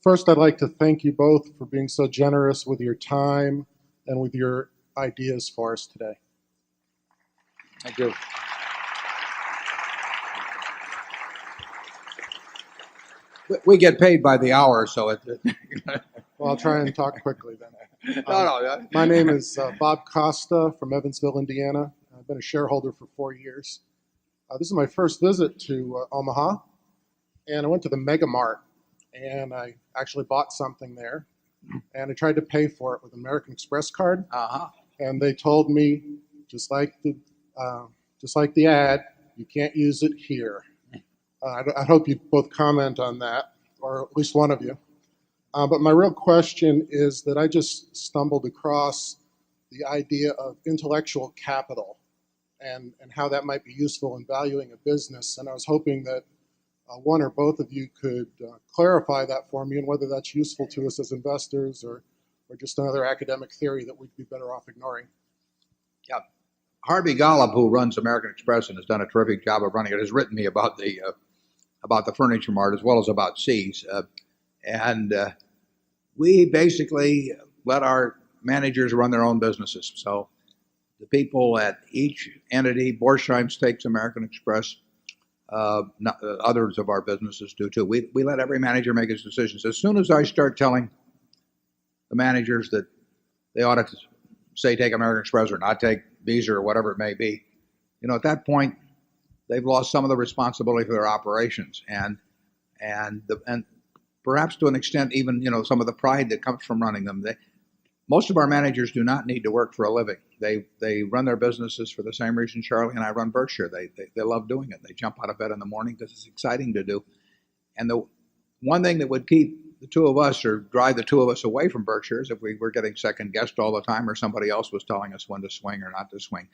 First, I'd like to thank you both for being so generous with your time and with your ideas for us today. Thank you. We get paid by the hour, so it. Well, I'll try and talk quickly then. No. My name is Bob Costa from Evansville, Indiana. I've been a shareholder for 4 years. This is my first visit to Omaha, and I went to the Mega Mart, and I actually bought something there, and I tried to pay for it with an American Express card, and they told me, just like the ad, you can't use it here. I hope you both comment on that, or at least one of you. But my real question is that I just stumbled across the idea of intellectual capital and how that might be useful in valuing a business. And I was hoping that one or both of you could clarify that for me and whether that's useful to us as investors or just another academic theory that we'd be better off ignoring. Yeah. Harvey Golub, who runs American Express and has done a terrific job of running it, has written me about the Furniture Mart as well as about See's. And we basically let our managers run their own businesses. So the people at each entity, Borsheim takes American Express, others of our businesses do too. We let every manager make his decisions. As soon as I start telling the managers that they ought to say take American Express or not take Visa or whatever it may be, at that point they've lost some of the responsibility for their operations and perhaps to an extent even some of the pride that comes from running them. Most of our managers do not need to work for a living. They run their businesses for the same reason Charlie and I run Berkshire. They love doing it. They jump out of bed in the morning because it's exciting to do. And the one thing that would keep the two of us or drive the two of us away from Berkshire is if we were getting second guessed all the time or somebody else was telling us when to swing or not to swing.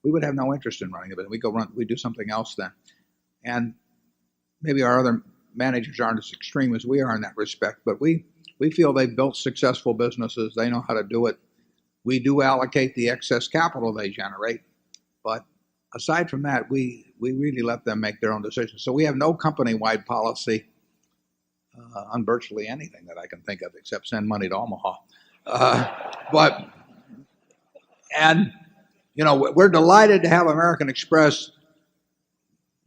We would have no interest in running it. We do something else then. And maybe our other managers aren't as extreme as we are in that respect, but we feel they've built successful businesses. They know how to do it. We do allocate the excess capital they generate, but aside from that, we really let them make their own decisions. So we have no company-wide policy on virtually anything that I can think of except send money to Omaha. We're delighted to have American Express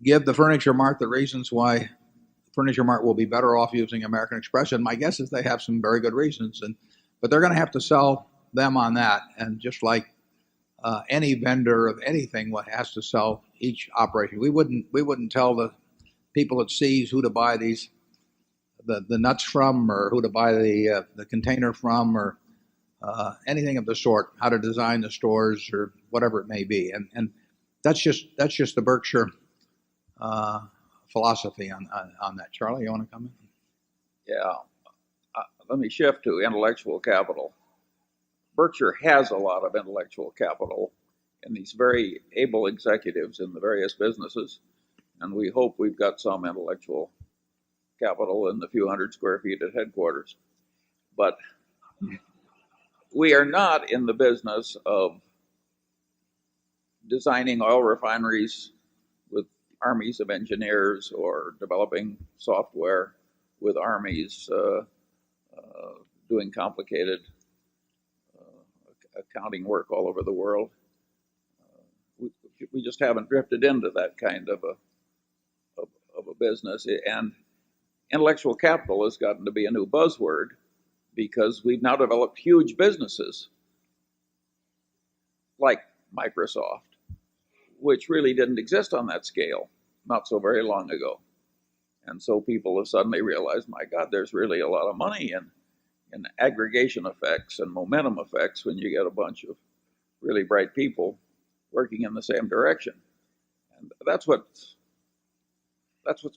give the Furniture Mart the reasons why the Furniture Mart will be better off using American Express. And my guess is they have some very good reasons. But they're going to have to sell them on that. And just like any vendor of anything has to sell each operation. We wouldn't tell the people at See's who to buy the nuts from or who to buy the container from or anything of the sort, how to design the stores or whatever it may be. And that's just the Berkshire philosophy on that. Charlie, you want to come in? Yeah. Let me shift to intellectual capital. Berkshire has a lot of intellectual capital in these very able executives in the various businesses, and we hope we've got some intellectual capital in the few hundred square feet at headquarters. But we are not in the business of designing oil refineries with armies of engineers or developing software with armies doing complicated accounting work all over the world. We just haven't drifted into that kind of a business. And intellectual capital has gotten to be a new buzzword because we've now developed huge businesses like Microsoft, which really didn't exist on that scale not so very long ago. And so people have suddenly realized, my God, there's really a lot of money in aggregation effects and momentum effects when you get a bunch of really bright people working in the same direction. And that's what's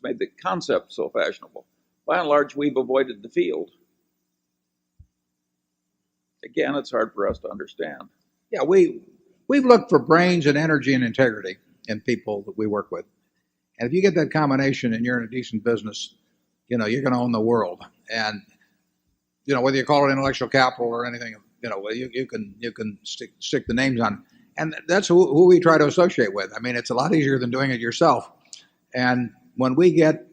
made the concept so fashionable. By and large, we've avoided the field. Again, it's hard for us to understand. Yeah, we've looked for brains and energy and integrity in people that we work with. And if you get that combination and you're in a decent business, you're going to own the world. And whether you call it intellectual capital or anything, you can stick the names on. And that's who we try to associate with. I mean, it's a lot easier than doing it yourself. And when we get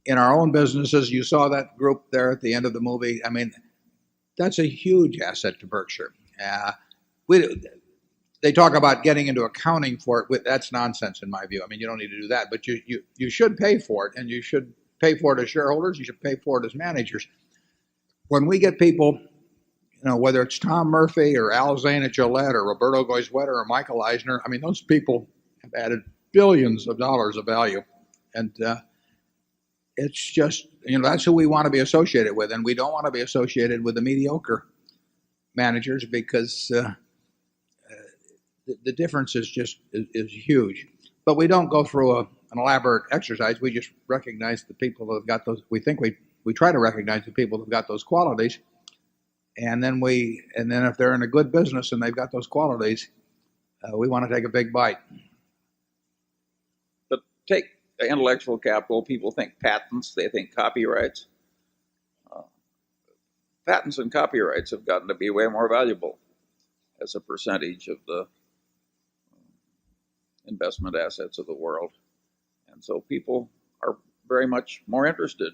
in our own businesses. You saw that group there at the end of the movie. I mean, that's a huge asset to Berkshire. They talk about getting into accounting for it. That's nonsense in my view. I mean, you don't need to do that, but you should pay for it, and you should pay for it as shareholders. You should pay for it as managers. When we get people, whether it's Tom Murphy or Al Zane at Gillette or Roberto Goizueta or Michael Eisner, I mean, those people have added billions of dollars of value, and it's just, that's who we want to be associated with, and we don't want to be associated with the mediocre managers because the difference is huge. But we don't go through an elaborate exercise. We just recognize the people that have got those. We try to recognize the people that have got those qualities, and then if they're in a good business and they've got those qualities, we want to take a big bite. But take intellectual capital. People think patents. They think copyrights. Patents and copyrights have gotten to be way more valuable as a percentage of the investment assets of the world. And so people are very much more interested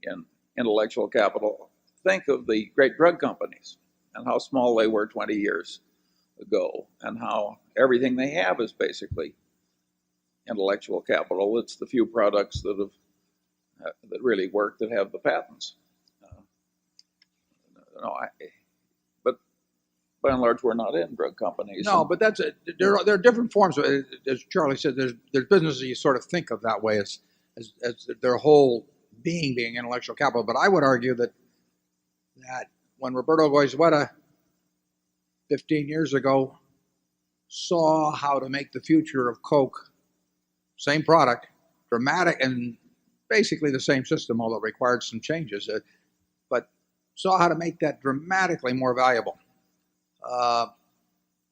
in intellectual capital. Think of the great drug companies and how small they were 20 years ago, and how everything they have is basically intellectual capital. It's the few products that really work that have the patents. But by and large, we're not in drug companies. No, but there are different forms of it. As Charlie said, there's businesses you sort of think of that way as their whole being intellectual capital. But I would argue that when Roberto Goizueta 15 years ago saw how to make the future of Coke, same product, dramatic, and basically the same system, although it required some changes, but saw how to make that dramatically more valuable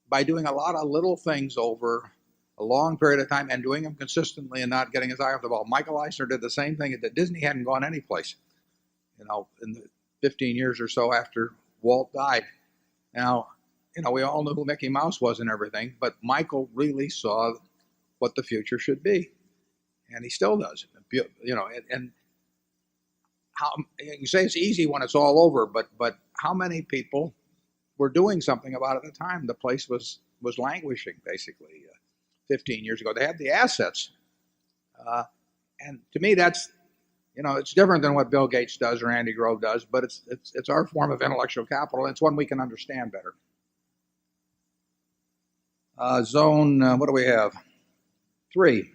by doing a lot of little things over a long period of time and doing them consistently and not getting his eye off the ball. Michael Eisner did the same thing. Disney hadn't gone anyplace, in the 15 years or so after Walt died. Now, we all knew who Mickey Mouse was and everything, but Michael really saw what the future should be, and he still does. And how you say it's easy when it's all over, but how many people were doing something about it at the time? The place was languishing basically 15 years ago. They had the assets, and to me that's it's different than what Bill Gates does or Andy Grove does, but it's our form of intellectual capital, and it's one we can understand better. Zone, what do we have? 3.